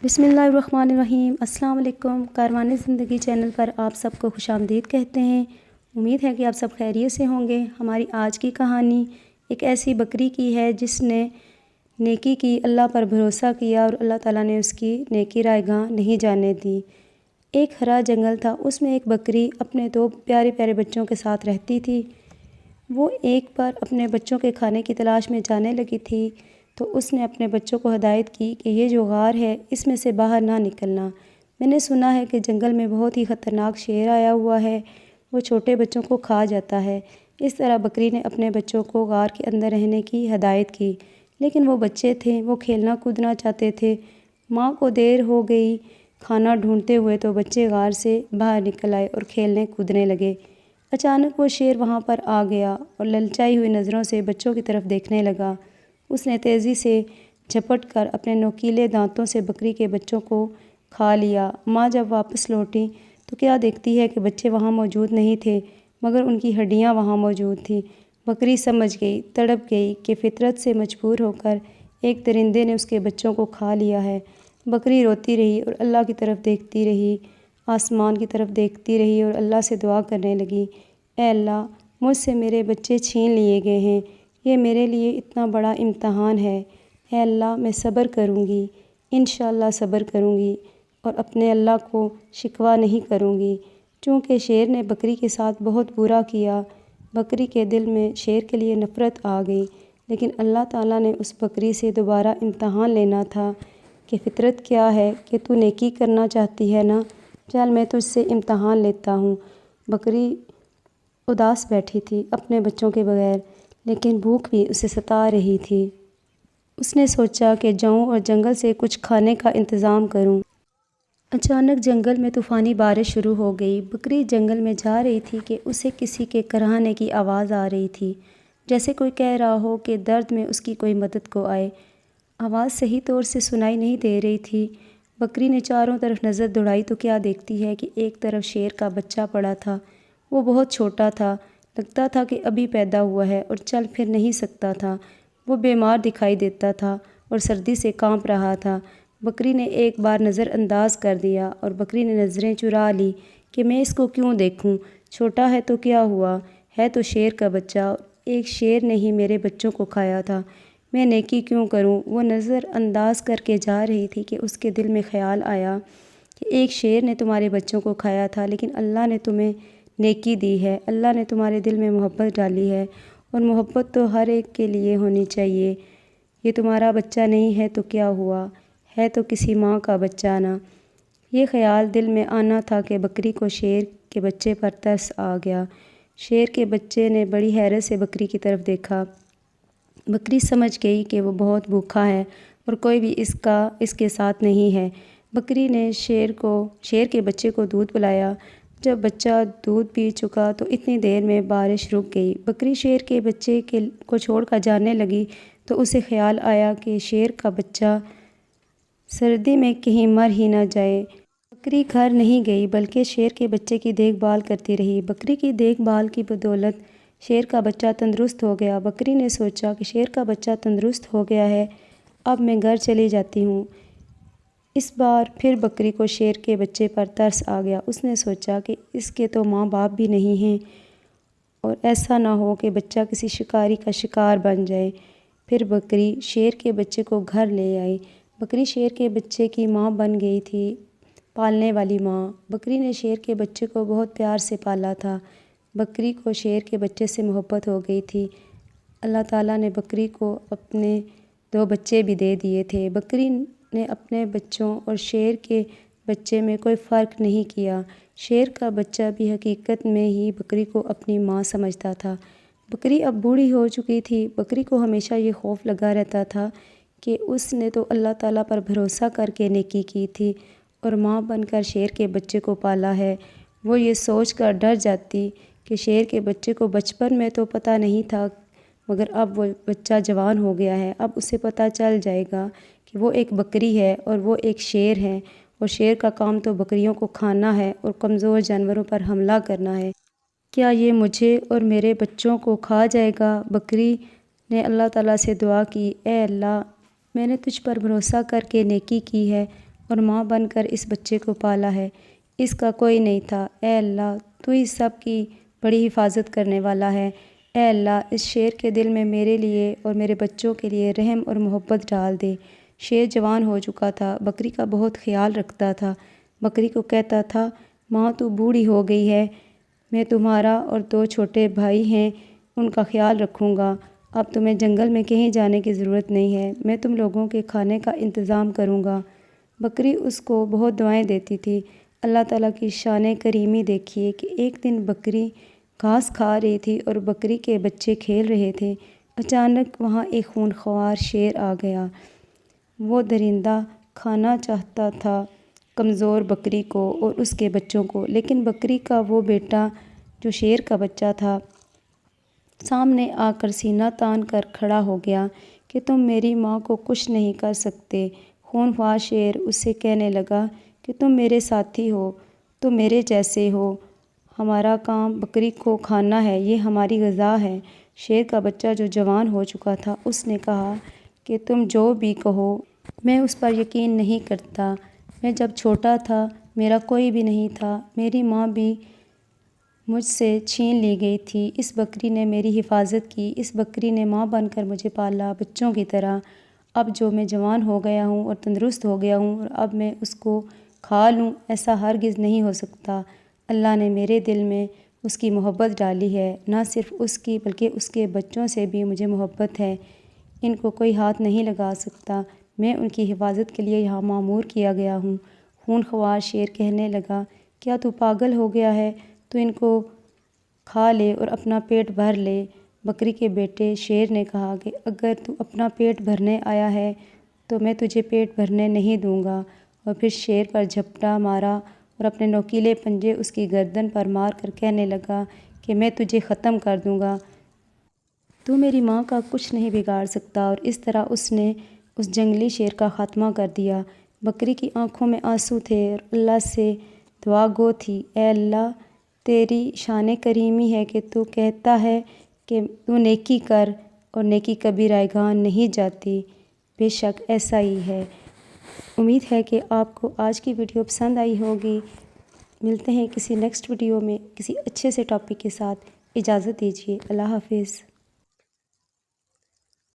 بسم اللہ الرحمن الرحیم۔ السلام علیکم۔ کاروان زندگی چینل پر آپ سب کو خوش آمدید کہتے ہیں۔ امید ہے کہ آپ سب خیریت سے ہوں گے۔ ہماری آج کی کہانی ایک ایسی بکری کی ہے جس نے نیکی کی، اللہ پر بھروسہ کیا اور اللہ تعالیٰ نے اس کی نیکی رائگاں نہیں جانے دی۔ ایک ہرا جنگل تھا، اس میں ایک بکری اپنے دو پیارے پیارے بچوں کے ساتھ رہتی تھی۔ وہ ایک بار اپنے بچوں کے کھانے کی تلاش میں جانے لگی تھی تو اس نے اپنے بچوں کو ہدایت کی کہ یہ جو غار ہے اس میں سے باہر نہ نکلنا۔ میں نے سنا ہے کہ جنگل میں بہت ہی خطرناک شیر آیا ہوا ہے، وہ چھوٹے بچوں کو کھا جاتا ہے۔ اس طرح بکری نے اپنے بچوں کو غار کے اندر رہنے کی ہدایت کی، لیکن وہ بچے تھے، وہ کھیلنا کودنا چاہتے تھے۔ ماں کو دیر ہو گئی کھانا ڈھونڈتے ہوئے تو بچے غار سے باہر نکل آئے اور کھیلنے کودنے لگے۔ اچانک وہ شیر وہاں پر آ گیا اور للچائی ہوئی نظروں سے بچوں کی طرف دیکھنے لگا۔ اس نے تیزی سے جھپٹ کر اپنے نوکیلے دانتوں سے بکری کے بچوں کو کھا لیا۔ ماں جب واپس لوٹی تو کیا دیکھتی ہے کہ بچے وہاں موجود نہیں تھے، مگر ان کی ہڈیاں وہاں موجود تھیں۔ بکری سمجھ گئی، تڑپ گئی کہ فطرت سے مجبور ہو کر ایک درندے نے اس کے بچوں کو کھا لیا ہے۔ بکری روتی رہی اور اللہ کی طرف دیکھتی رہی، آسمان کی طرف دیکھتی رہی اور اللہ سے دعا کرنے لگی، اے اللہ، مجھ سے میرے بچے چھین لیے گئے ہیں، یہ میرے لیے اتنا بڑا امتحان ہے۔ اے اللہ، میں صبر کروں گی، انشاءاللہ صبر کروں گی اور اپنے اللہ کو شکوہ نہیں کروں گی۔ چونکہ شیر نے بکری کے ساتھ بہت برا کیا، بکری کے دل میں شیر کے لیے نفرت آ گئی، لیکن اللہ تعالیٰ نے اس بکری سے دوبارہ امتحان لینا تھا کہ فطرت کیا ہے، کہ تو نیکی کرنا چاہتی ہے نا، چل میں تجھ سے امتحان لیتا ہوں۔ بکری اداس بیٹھی تھی اپنے بچوں کے بغیر، لیکن بھوک بھی اسے ستا رہی تھی۔ اس نے سوچا کہ جاؤں اور جنگل سے کچھ کھانے کا انتظام کروں۔ اچانک جنگل میں طوفانی بارش شروع ہو گئی۔ بکری جنگل میں جا رہی تھی کہ اسے کسی کے کراہنے کی آواز آ رہی تھی، جیسے کوئی کہہ رہا ہو کہ درد میں اس کی کوئی مدد کو آئے۔ آواز صحیح طور سے سنائی نہیں دے رہی تھی۔ بکری نے چاروں طرف نظر دوڑائی تو کیا دیکھتی ہے کہ ایک طرف شیر کا بچہ پڑا تھا۔ وہ بہت چھوٹا تھا، لگتا تھا کہ ابھی پیدا ہوا ہے اور چل پھر نہیں سکتا تھا۔ وہ بیمار دکھائی دیتا تھا اور سردی سے کانپ رہا تھا۔ بکری نے ایک بار نظر انداز کر دیا اور بکری نے نظریں چرا لی کہ میں اس کو کیوں دیکھوں، چھوٹا ہے تو کیا ہوا، ہے تو شیر کا بچہ، ایک شیر نے ہی میرے بچوں کو کھایا تھا، میں نیکی کیوں کروں۔ وہ نظر انداز کر کے جا رہی تھی کہ اس کے دل میں خیال آیا کہ ایک شیر نے تمہارے بچوں کو کھایا تھا، لیکن اللہ نے تمہیں نیکی دی ہے، اللہ نے تمہارے دل میں محبت ڈالی ہے، اور محبت تو ہر ایک کے لیے ہونی چاہیے۔ یہ تمہارا بچہ نہیں ہے تو کیا ہوا، ہے تو کسی ماں کا بچہ نا۔ یہ خیال دل میں آنا تھا کہ بکری کو شیر کے بچے پر ترس آ گیا۔ شیر کے بچے نے بڑی حیرت سے بکری کی طرف دیکھا۔ بکری سمجھ گئی کہ وہ بہت بھوکا ہے اور کوئی بھی اس کے ساتھ نہیں ہے۔ بکری نے شیر کے بچے کو دودھ پلایا۔ جب بچہ دودھ پی چکا تو اتنی دیر میں بارش رک گئی۔ بکری شیر کے بچے کو چھوڑ کر جانے لگی تو اسے خیال آیا کہ شیر کا بچہ سردی میں کہیں مر ہی نہ جائے۔ بکری گھر نہیں گئی بلکہ شیر کے بچے کی دیکھ بھال کرتی رہی۔ بکری کی دیکھ بھال کی بدولت شیر کا بچہ تندرست ہو گیا۔ بکری نے سوچا کہ شیر کا بچہ تندرست ہو گیا ہے، اب میں گھر چلی جاتی ہوں۔ اس بار پھر بکری کو شیر کے بچے پر ترس آ گیا۔ اس نے سوچا کہ اس کے تو ماں باپ بھی نہیں ہیں اور ایسا نہ ہو کہ بچہ کسی شکاری کا شکار بن جائے۔ پھر بکری شیر کے بچے کو گھر لے آئی۔ بکری شیر کے بچے کی ماں بن گئی تھی، پالنے والی ماں۔ بکری نے شیر کے بچے کو بہت پیار سے پالا تھا۔ بکری کو شیر کے بچے سے محبت ہو گئی تھی۔ اللہ تعالیٰ نے بکری کو اپنے 2 بچے بھی دے دیے تھے۔ بکری نے اپنے بچوں اور شیر کے بچے میں کوئی فرق نہیں کیا۔ شیر کا بچہ بھی حقیقت میں ہی بکری کو اپنی ماں سمجھتا تھا۔ بکری اب بوڑھی ہو چکی تھی۔ بکری کو ہمیشہ یہ خوف لگا رہتا تھا کہ اس نے تو اللہ تعالیٰ پر بھروسہ کر کے نیکی کی تھی اور ماں بن کر شیر کے بچے کو پالا ہے۔ وہ یہ سوچ کر ڈر جاتی کہ شیر کے بچے کو بچپن میں تو پتہ نہیں تھا، مگر اب وہ بچہ جوان ہو گیا ہے، اب اسے پتہ چل جائے گا کہ وہ ایک بکری ہے اور وہ ایک شیر ہے، اور شیر کا کام تو بکریوں کو کھانا ہے اور کمزور جانوروں پر حملہ کرنا ہے۔ کیا یہ مجھے اور میرے بچوں کو کھا جائے گا؟ بکری نے اللہ تعالیٰ سے دعا کی، اے اللہ، میں نے تجھ پر بھروسہ کر کے نیکی کی ہے، اور ماں بن کر اس بچے کو پالا ہے، اس کا کوئی نہیں تھا۔ اے اللہ، تو ہی سب کی بڑی حفاظت کرنے والا ہے۔ اے اللہ، اس شیر کے دل میں میرے لیے اور میرے بچوں کے لیے رحم اور محبت ڈال دے۔ شیر جوان ہو چکا تھا، بکری کا بہت خیال رکھتا تھا۔ بکری کو کہتا تھا، ماں تو بوڑھی ہو گئی ہے، میں تمہارا اور 2 چھوٹے بھائی ہیں، ان کا خیال رکھوں گا۔ اب تمہیں جنگل میں کہیں جانے کی ضرورت نہیں ہے، میں تم لوگوں کے کھانے کا انتظام کروں گا۔ بکری اس کو بہت دعائیں دیتی تھی۔ اللہ تعالیٰ کی شان کریمی دیکھیے کہ ایک دن بکری گھاس کھا رہی تھی اور بکری کے بچے کھیل رہے تھے۔ اچانک وہاں ایک خونخوار شیر آ گیا۔ وہ درندہ کھانا چاہتا تھا کمزور بکری کو اور اس کے بچوں کو، لیکن بکری کا وہ بیٹا جو شیر کا بچہ تھا سامنے آ کر سینہ تان کر کھڑا ہو گیا کہ تم میری ماں کو کچھ نہیں کر سکتے۔ خونخوار شیر اس سے کہنے لگا کہ تم میرے ساتھی ہو، تم میرے جیسے ہو، ہمارا کام بکری کو کھانا ہے، یہ ہماری غذا ہے۔ شیر کا بچہ جو جوان ہو چکا تھا اس نے کہا کہ تم جو بھی کہو میں اس پر یقین نہیں کرتا۔ میں جب چھوٹا تھا میرا کوئی بھی نہیں تھا، میری ماں بھی مجھ سے چھین لی گئی تھی، اس بکری نے میری حفاظت کی، اس بکری نے ماں بن کر مجھے پالا بچوں کی طرح۔ اب جو میں جوان ہو گیا ہوں اور تندرست ہو گیا ہوں اور اب میں اس کو کھا لوں، ایسا ہرگز نہیں ہو سکتا۔ اللہ نے میرے دل میں اس کی محبت ڈالی ہے، نہ صرف اس کی بلکہ اس کے بچوں سے بھی مجھے محبت ہے، ان کو کوئی ہاتھ نہیں لگا سکتا، میں ان کی حفاظت کے لیے یہاں معمور کیا گیا ہوں۔ خونخوار شیر کہنے لگا، کیا تو پاگل ہو گیا ہے؟ تو ان کو کھا لے اور اپنا پیٹ بھر لے۔ بکری کے بیٹے شیر نے کہا کہ اگر تو اپنا پیٹ بھرنے آیا ہے تو میں تجھے پیٹ بھرنے نہیں دوں گا، اور پھر شیر پر جھپٹا مارا اور اپنے نوکیلے پنجے اس کی گردن پر مار کر کہنے لگا کہ میں تجھے ختم کر دوں گا، تو میری ماں کا کچھ نہیں بگاڑ سکتا۔ اور اس طرح اس نے اس جنگلی شیر کا خاتمہ کر دیا۔ بکری کی آنکھوں میں آنسو تھے اور اللہ سے دعا گو تھی، اے اللہ، تیری شان کریمی ہے کہ تو کہتا ہے کہ تو نیکی کر اور نیکی کبھی رائیگان نہیں جاتی، بے شک ایسا ہی ہے۔ امید ہے کہ آپ کو آج کی ویڈیو پسند آئی ہوگی۔ ملتے ہیں کسی نیکسٹ ویڈیو میں کسی اچھے سے ٹاپک کے ساتھ۔ اجازت دیجیے، اللہ حافظ۔